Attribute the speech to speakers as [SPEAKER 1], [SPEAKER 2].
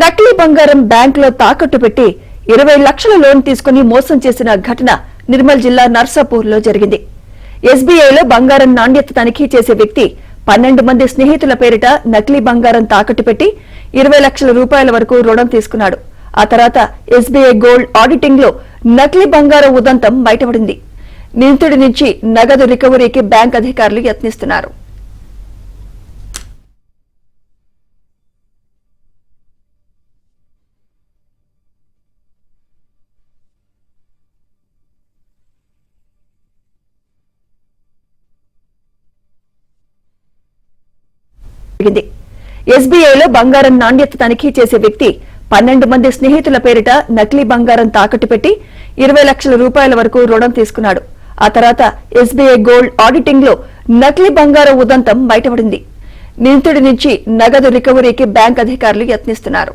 [SPEAKER 1] నకిలీ బంగారం బ్యాంకులో తాకట్టు పెట్టి 20 లక్షల లోన్ తీసుకుని మోసం చేసిన ఘటన నిర్మల్ జిల్లా నర్సాపూర్లో జరిగింది. ఎస్బీఐలో బంగారం నాణ్యత తనిఖీ చేసే వ్యక్తి 12 మంది స్నేహితుల పేరిట నకిలీ బంగారం తాకట్టు పెట్టి 20 లక్షల రూపాయల వరకు రుణం తీసుకున్నాడు. ఆ తర్వాత ఎస్బీఐ గోల్డ్ ఆడిటింగ్ లో నకిలీ బంగారం ఉదంతం బయటపడింది. నిందితుడి నుంచి నగదు రికవరీకి బ్యాంక్ అధికారులు యత్నిస్తున్నారు. ఎస్బీఐలో బంగారం నాణ్యత తనిఖీ చేసే వ్యక్తి 12 మంది స్నేహితుల పేరిట నకిలీ బంగారం తాకట్టు పెట్టి 20 లక్షల రూపాయల వరకు రుణం తీసుకున్నాడు. ఆ తర్వాత ఎస్బీఐ గోల్డ్ ఆడిటింగ్ లో నకిలీ బంగారం ఉదంతం బయటపడింది. నిందితుడి నుంచి నగదు రికవరీకి బ్యాంక్ అధికారులు యత్నిస్తున్నారు.